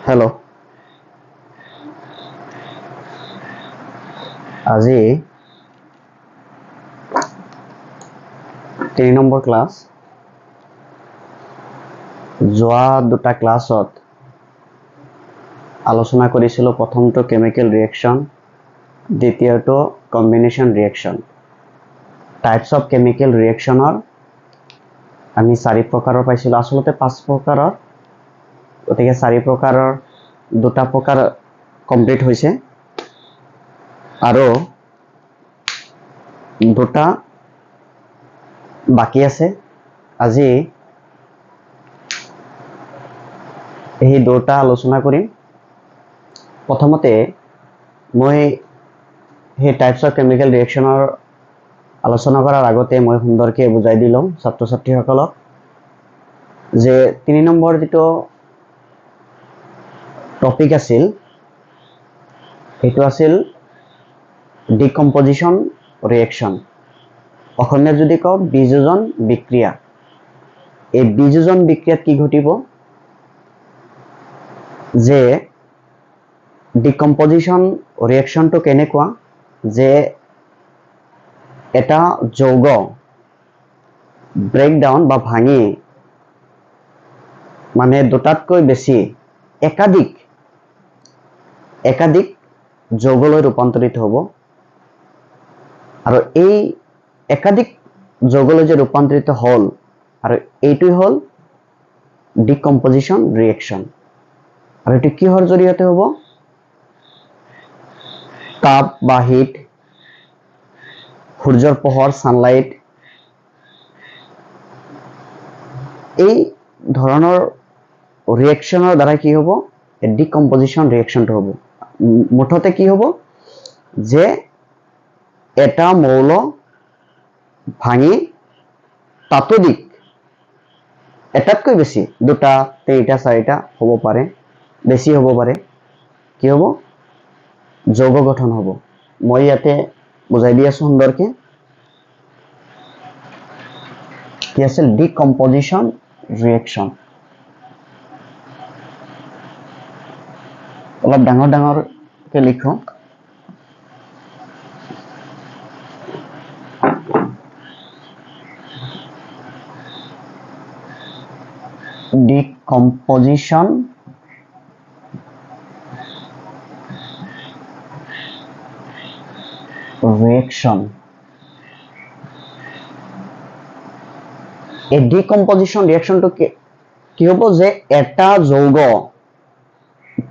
Hello', আজি 3 number class. যোৱা দুটা ক্লাছত আলোচনা কৰিছিলো প্ৰথমটো কেমিকেল ৰিয়েকশন, দ্বিতীয়টো কম্বিনেশন ৰিয়েকশন। টাইপস অফ কেমিকেল ৰিয়েকশনৰ আমি 4 প্ৰকাৰৰ পাইছিলো, আসলতে 5 প্ৰকাৰৰ, গতিকে 4 প্ৰকাৰৰ দুটা প্ৰকাৰ কমপ্লিট হৈছে আৰু দুটা বাকি আছে। আজি এই দুটা আলোচনা কৰিম। প্ৰথমতে মই সেই টাইপস অফ কেমিকেল ৰিয়েকশনৰ আলোচনা কৰাৰ আগতে মই সুন্দৰকৈ বুজাই দিলম ছাত্ৰ ছাত্ৰীসকলক যে 3 নম্বৰ যেটো টপিক আছিল সেইটো আছিল ডিকম্পোজিশন ৰিয়েকশন, অসমীয়া যদি কও বিযোজন বিক্ৰিয়া। এই বিযোজন বিক্ৰিয়াত কি ঘটিব যে ডিকম্পোজিশন ৰিয়েকশনটো কেনেকুৱা যে এটা যৌগ ব্ৰেকডাউন বা ভাঙি মানে দুটাতকৈ বেছি একাধিক যৌগলৈ ৰূপান্তৰিত হ'ব আৰু এই একাধিক যৌগলৈ যে ৰূপান্তৰিত হল আৰু এইটোই হল ডিকম্পোজিশন ৰিয়েকশন। আৰু এটো কিহৰ জৰিয়তে হ'ব? তাপ বা হিট, সূৰ্যৰ পোহৰ সানলাইট, এই ধৰণৰ ৰিয়েকশনৰ দ্বাৰা কি হ'ব? ডিকম্পোজিশন ৰিয়েকশনটো হ'ব। মুঠতে কি হ'ব যে এটা মৌল ভাঙি তাতোধিক এটাতকৈ বেছি দুটা তিনিটা চাৰিটা হ'ব পাৰে, বেছি হ'ব পাৰে, কি হ'ব? যৌগ গঠন হ'ব। মই ইয়াতে বুজাই দি আছো সুন্দৰকে। কি আছিল? ডিকম্পোজিশন ৰিয়েকশন। অলপ ডাঙৰকে লিখো। ডিকম্পোজিশন ৰিয়েকশন। এই ডিকম্পোজিশন ৰিয়েকশনটো কি হ'ব যে এটা যৌগ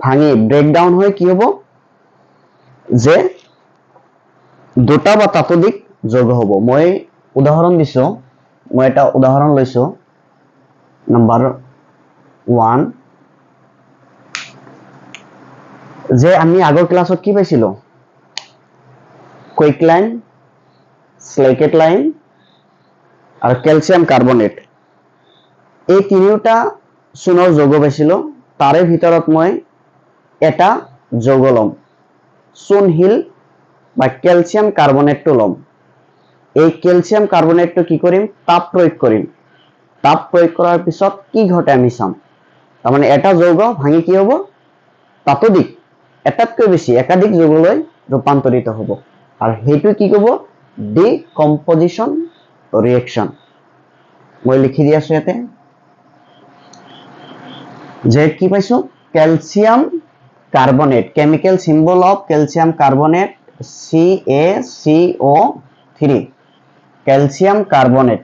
ভাঙি ব্ৰেকডাউন হৈ কি হ'ব যে দুটা বা তাতোধিক যৌগ হ'ব। মই উদাহৰণ দিছো, মই এটা উদাহৰণ লৈছো নম্বৰ 1 যে আমি আগৰ ক্লাছত কি পাইছিলো? কুইকলাইন, স্লেকেট লাইন আৰু ক্যালসিয়াম কাৰ্বনেট, এই তিনিটা চূনৰ যৌগ পাইছিলো। তাৰে ভিতৰত মই এটা যৌগ লম, চূনশীল বা ক্যালসিয়াম কাৰ্বনেটটো লম। এই ক্যালসিয়াম কাৰ্বনেটটো কি কৰিম? তাপ প্ৰয়োগ কৰিম। তাপ প্ৰয়োগ কৰাৰ পিছত কি ঘটে আমি চাম। তাৰমানে এটা যৌগ ভাঙি কি হ'ব? তাতোধিক এটাতকৈ বেছি একাধিক যৌগলৈ ৰূপান্তৰিত হ'ব আৰু সেইটো কি ক'ব? ডিকম্পোজিশন ৰিয়েকশন। মই লিখি দি আছো ইয়াতে যে কি পাইছো? Calcium carbonate, chemical symbol of calcium carbonate CaCO3, calcium carbonate.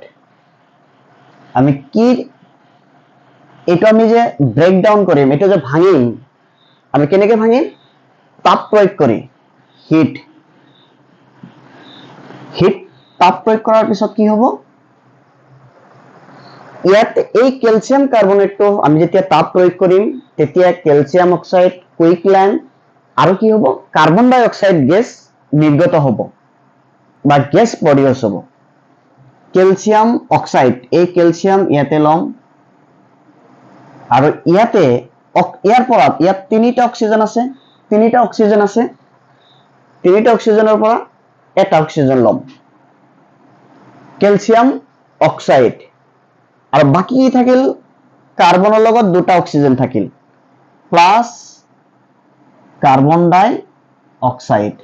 আমি কি এইটো আমি যে ব্ৰেকডাউন কৰিম, এইটো যে ভাঙিম, আমি কেনেকে ভাঙিম? তাপ প্ৰয়োগ কৰি, হিট তাপ প্ৰয়োগ কৰাৰ পিছত কি হ'ব? ইয়াত এই ক্যালসিয়াম কাৰ্বনেটটো আমি যেতিয়া তাপ প্ৰয়োগ কৰিম তেতিয়া ক্যালসিয়াম অক্সাইড, কুইকলাইন আৰু কি হ'ব? কাৰ্বন ডাই অক্সাইড গেছ নিৰ্গত হ'ব বা গেছ প্ৰডিউস হ'ব। ক্যালসিয়াম অক্সাইড, এই ক্যালসিয়াম ইয়াতে লম আৰু ইয়াতে ইয়াত তিনিটা অক্সিজেন আছে, তিনিটা অক্সিজেনৰ পৰা এটা অক্সিজেন লম, ক্যালসিয়াম অক্সাইড, আৰু বাকি থাকিল কাৰ্বনৰ লগত দুটা অক্সিজেন থাকিল। প্লাস কাৰ্বন ডাই অক্সাইড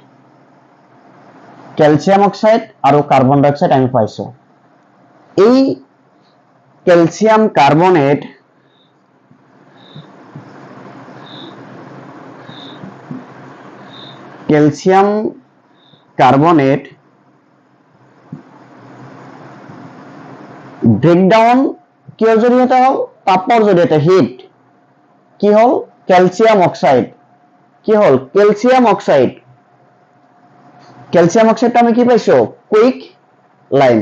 ক্যালসিয়াম অক্সাইড আৰু কাৰ্বন ডাই অক্সাইড আমি পাইছো এই ক্যালসিয়াম কাৰ্বনেট ব্ৰেকডাউন কিহৰ জৰিয়তে হ'ল তাপৰ জৰিয়তে হিট কি হ'ল ক্যালসিয়াম অক্সাইড কি হ'ল ক্যালসিয়াম অক্সাইডটা আমি কি পাইছো কুইক লাইম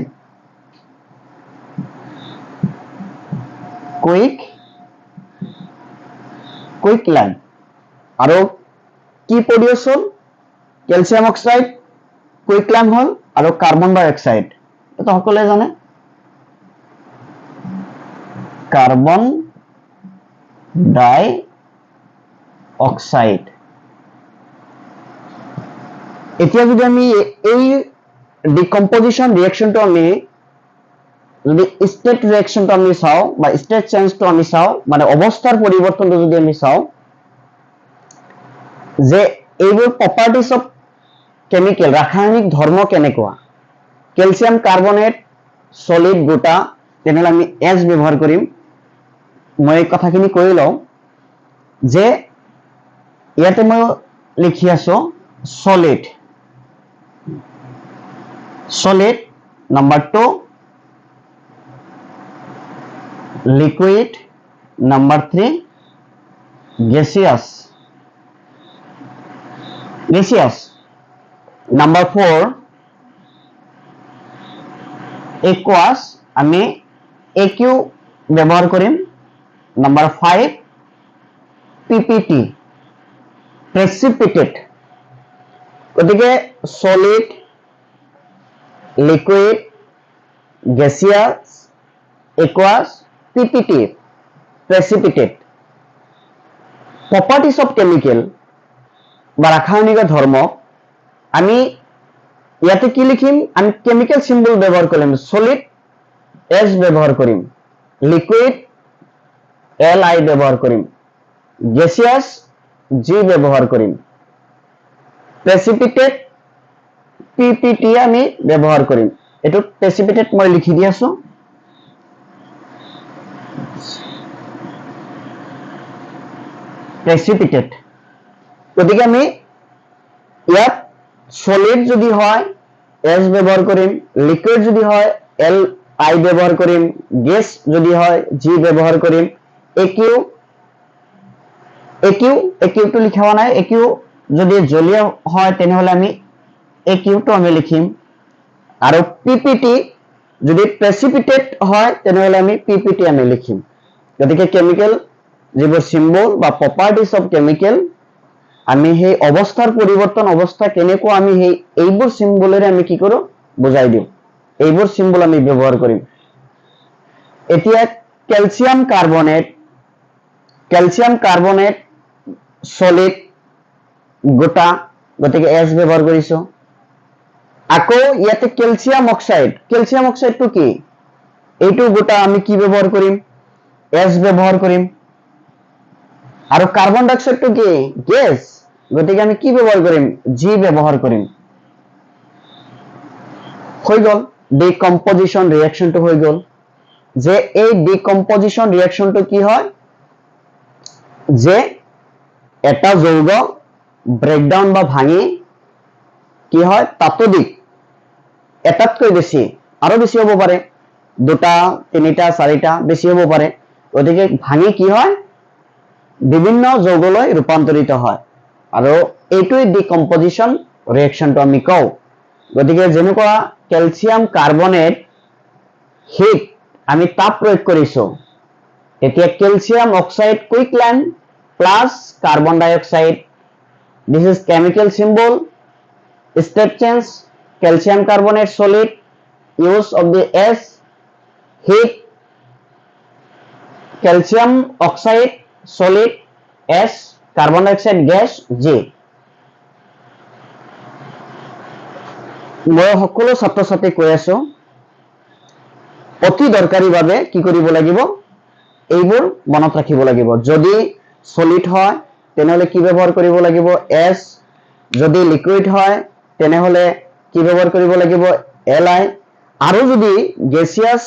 আৰু কি প্ৰডিউস হ'ল ক্যালসিয়াম অক্সাইড কুইক লাইম হ'ল আৰু কাৰ্বন ডাই অক্সাইড এটা সকলোৱে জানে কার্বন ডাই অক্সাইড এতিয়া যদি আমি এই ডিকম্পোজিশন রিঅ্যাকশনটো আমি যদি স্টেট রিঅ্যাকশনটো আমি চাও বা স্টেট চেঞ্জটো আমি চাও মানে অবস্থার পরিবর্তনটো যদি আমি চাও যে এইবোৰ প্ৰপাৰ্টিজ অফ কেমিক্যাল ৰাসায়নিক ধৰ্ম কেনেকুৱা ক্যালসিয়াম কার্বনেট সলিড গোটা তেনেহলে আমি এস ব্যবহার করিম মই এই কথাখিনি কৈ লও যে ইয়াতে মই লিখি আছো solid number 2 liquid number 3 gaseous number 4 aqueous আমি AQ ব্যবহার করিম number 5 PPT precipitate গতিকে solid liquid gaseous aqueous PPT precipitate properties of chemical বা রাসায়নিক ধর্ম আমি ইয়াতে কি লিখিম আমি কেমিক্যাল সিম্বল ব্যবহার করিম সলিড এস ব্যবহার করিম লিকুইড Li ব্যবহার করিম গ্যাসিয়াস জি ব্যবহার করিম প্রেসিপিটেট পিপিটি আমি ব্যবহার করিম এটো প্রেসিপিটেট মই লিখি দি আছো প্রেসিপিটেট গতিকে আমি ইয়াত সলিড যদি হয় এস ব্যবহার করিম লিকুইড যদি হয় Li ব্যবহার করিম গ্যাস যদি হয় জি ব্যবহার করিম AQ তো লিখা নাই AQ যদি জলীয় হয় তেনেহলে আমি AQ তো আমি লিখিম আৰু পিপিটি যদি প্ৰেসিপিটেট হয় তেনেহলে আমি পিপিটি আমি লিখিম গতিকে কেমিক্যাল যিবোৰ সিম্বল বা প্ৰপাৰ্টিজ অফ কেমিক্যাল আমি সেই অবস্থাৰ পৰিবৰ্তন অবস্থা কেনেকুৱা আমি সেই এইবোৰ সিম্বলেৰে আমি কি কৰো বুজাই দিও এইবোৰ সিম্বল আমি ব্যবহাৰ কৰিম এতিয়া ক্যালসিয়াম কাৰ্বনেট সলিড গোটা গতিকে এস ব্যবহাৰ কৰিছো আকৌ ইয়াতে ক্যালসিয়াম অক্সাইড তো কি এইটো গোটা আমি কি ব্যবহার করিম এস ব্যবহার করিম আৰু কার্বন ডাই অক্সাইড তো কি গ্যাস গতিকে আমি কি ব্যবহার করিম জি ব্যবহার করিম হৈ গল ডিকম্পোজিশন রিঅ্যাকশন তো হৈ গল যে এই ডিকম্পোজিশন রিঅ্যাকশন তো কি হয় যে এটা যৌগ ব্রেকডাউন বা ভাঙি কি হয় তাতোদিক এটাতকৈ বেশি আরো বেশি হব পারে দুটা তিনিটা চাৰিটা বেশি হব পাৰে ওদিকে ভাঙি কি হয় বিভিন্ন যৌগলৈ ৰূপান্তৰিত হয় আৰু এইটোই ডিকম্পোজিশন ৰিঅ্যাকশন তো আমি কও গতিকে যেনেকুৱা ক্যালসিয়াম কাৰ্বনেট হিট আমি তাপ প্ৰয়োগ কৰিছো এতিয়া calcium oxide quick lime plus carbon dioxide this is chemical symbol step change calcium carbonate solid use of the S heat calcium oxide solid S carbon dioxide gas J মই সকলো ছাত্ৰ ছাত্ৰী কৈ আছো অতি দৰকাৰী ভাবে কি কৰিব লাগিব এইবোৰ মনত ৰাখিব লাগিব যদি সলিড হয় তেনেহলে কি ব্যৱহাৰ কৰিব লাগিব এছ যদি লিকুইড হয় তেনেহলে কি ব্যৱহাৰ কৰিব লাগিব Li আৰু যদি গেছিয়াছ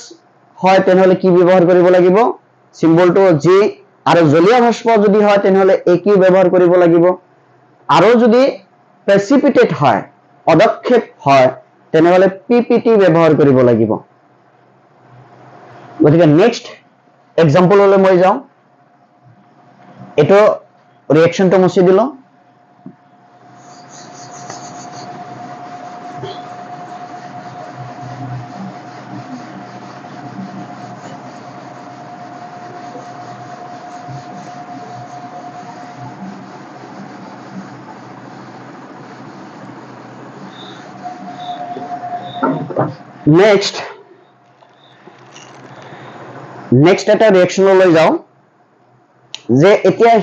হয় তেনেহলে কি ব্যৱহাৰ কৰিব লাগিব সিম্বলটো G আৰু জলীয় বাষ্প যদি হয় তেনেহলে AQ ব্যৱহাৰ কৰিব লাগিব আৰু যদি প্ৰেসিপিটেট হয় অদক্ষেপ হয় তেনেহলে PPT ব্যৱহাৰ কৰিব লাগিব গতিকে নেক্সট এক্সাম্পললৈ মই যাওঁ এটো ৰিঅ্যাকশনটো মুছি দিলো নেক্সট এটা ৰিঅ্যাকশনলৈ যাওঁ যে এতিয়া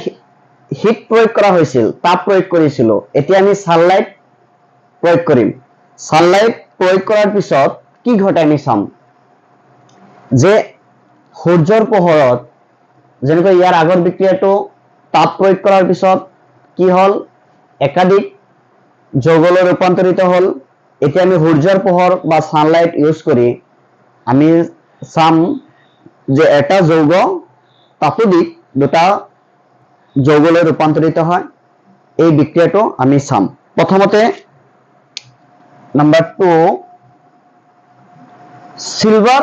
হিট প্ৰয়োগ কৰা হৈছিল তাপ প্ৰয়োগ কৰিছিল এতিয়া আমি সানলাইট প্ৰয়োগ কৰিম সানলাইট প্ৰয়োগ কৰাৰ পিছত কি ঘটে আমি চাম যে সূৰ্যৰ পোহৰত যেনেকৈ ইয়াৰ আগৰ বিক্ৰিয়াটো তাপ প্ৰয়োগ কৰাৰ পিছত কি হল একাধিক যৌগলৈ ৰূপান্তৰিত হল এতিয়া আমি সূৰ্যৰ পোহৰ বা সানলাইট ইউজ কৰি আমি চাম যে এটা যৌগ তাপোদিক দুটা যৌগলৈ ৰূপান্তৰিত হয় এই বিক্ৰিয়াটো আমি চাম প্ৰথমতে নাম্বাৰ 2 সিলভাৰ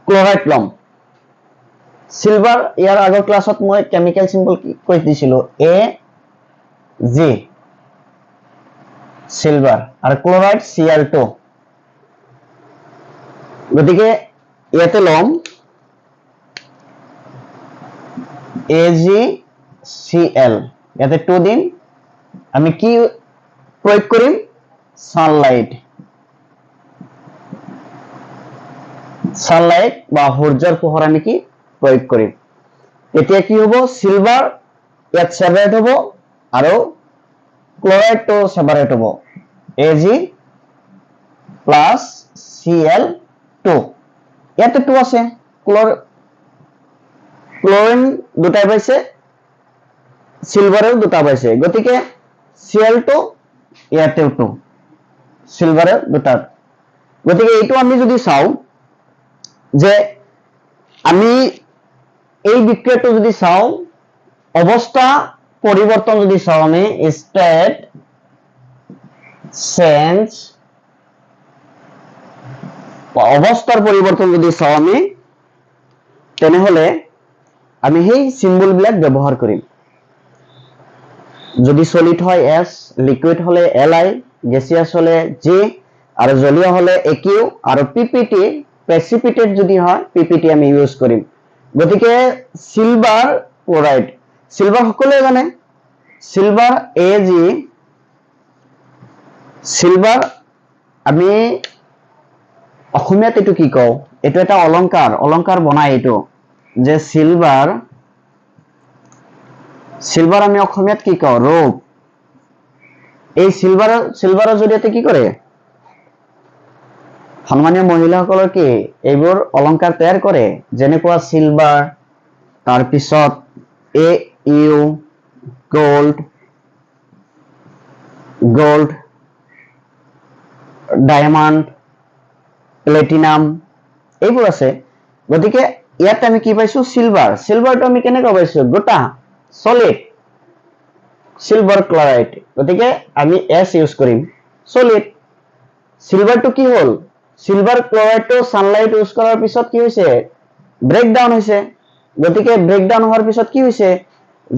ক্লোৰাইড লম সিলভাৰ ইয়াৰ আগৰ ক্লাছত মই কেমিক্যাল সিম্বল কৈ দিছিলো Ag সিলভাৰ আৰু ক্লোরাইড Cl2 গতিকে ইয়াতে লম AgCl ইয়াতে 2 দিন আমি কি প্রয়োগ কৰিম সানলাইট বা সূৰ্যৰ পোহৰ আমি কি প্ৰয়োগ কৰিম এতিয়া কি হ'ব সিলভাৰ ইয়াত সেপাৰেট হ'ব আৰু ক্লোরাইড তো সেপারেট হবো Ag plus Cl2 ইয়াতে 2 আছে ক্লোরিন দুটা পাইছে সিলভারেও দুটা পাইছে গতিকে Cl2 ইয়াতেও 2 সিলভারের দুটা গতিকে এইটো আমি যদি চাও যে আমি এই বিক্রিয়াটো যদি চাও অবস্থা পরিবর্তন যদি চাও আমি স্টেট চেঞ্জ অবস্থার পরিবর্তন যদি চাও আমি তেনেহলে আমি সেই সিম্বল বিলাক ব্যবহার করিম যদি সলিড হয় S লিকুইড হলে Li গ্যাসিয়াস হলে G আর জলীয় হলে AQ আর PPT প্রেসিপিটেট যদি হয় PPT আমি ইউজ করিম গতিকে সিলভার ক্লোরাইড সিলভার সকলে জানে সিলভার Ag সিলভার আমি অসমীয়াত এটো কি কও এটো এটা অলংকাৰ বনাই এটো যে সিলভাৰ আমি অসমীয়াত কি কও ৰূপ এই সিলভাৰৰ জৰিয়তে কি কৰে সন্মানীয় মহিলাসকলৰ কি এইবোৰ অলংকাৰ তৈয়াৰ কৰে যেনেকুৱা সিলভাৰ তাৰ পিছত AU গোল্ড ডায়মন্ড প্লেটিনাম এইবোৰ আছে গতিকে ইয়াত আমি কি পাইছো সিলভাৰটো আমি কেনেকৈ পাইছো গোটা সলিড সিলভাৰ ক্লোৰাইড গতিকে আমি S ইউজ কৰিম সলিড সিলভাৰটো কি হল সিলভাৰ ক্লোৰাইডটো সানলাইট ইউজ কৰাৰ পিছত কি হৈছে ব্ৰেকডাউন হৈছে গতিকে ব্ৰেকডাউন হোৱাৰ পিছত কি হৈছে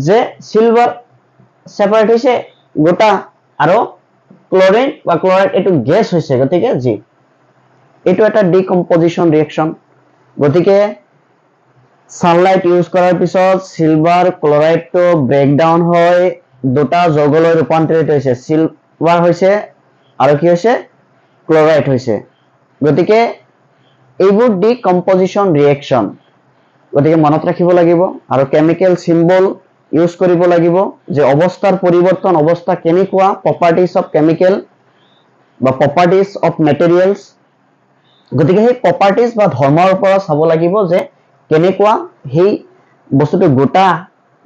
যে সিলভাৰ সেপাৰেট হৈছে গোটা আৰু ক্লোৰিন বা ক্লোৰাইড এটো গ্যাস হৈছে গতিকে G এটো এটা ডিকম্পোজিশন ৰিঅ্যাকশন গতিকে সানলাইট ইউজ কৰাৰ পিছত সিলভাৰ ক্লোৰাইডটো ব্ৰেকডাউন হয় দুটা যৌগলৈ ৰূপান্তৰিত হৈছে সিলভাৰ হৈছে আৰু কি হৈছে ক্লোৰাইড হৈছে গতিকে এইবোৰ ডিকম্পোজিশন ৰিঅ্যাকশন গতিকে মনত ৰাখিব লাগিব আৰু কেমিক্যাল সিম্বল ইউজ কৰিব লাগিব যে অৱস্থাৰ পৰিৱৰ্তন অৱস্থা কেনেকুৱা প্ৰপাৰ্টিজ অফ কেমিক্যাল বা প্ৰপাৰ্টিজ অফ মেটেৰিয়েলস গতিকে সেই প্ৰপাৰ্টিজ বা ধৰ্মৰ ওপৰত চাব লাগিব যে কেনেকুৱা সেই বস্তুটো গোটা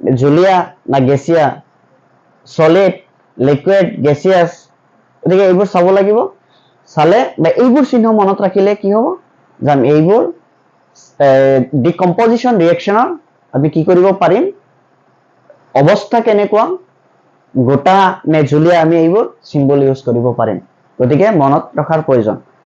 জুলীয়া না গেছিয়া, সলিড, লিকুইড, গেছিয়াছ, গতিকে এইবোৰ চাব লাগিব। চালে বা এইবোৰ চিহ্ন মনত ৰাখিলে কি হ'ব, যাম এইবোৰ ডিকম্পজিশ্যন ৰিয়েকশ্যনৰ আমি কি কৰিব পাৰিম, অৱস্থা কেনেকুৱা, গোটা নে জুলীয়া, আমি এইবোৰ চিম্বল ইউজ কৰিব পাৰিম। গতিকে মনত ৰখাৰ প্ৰয়োজন।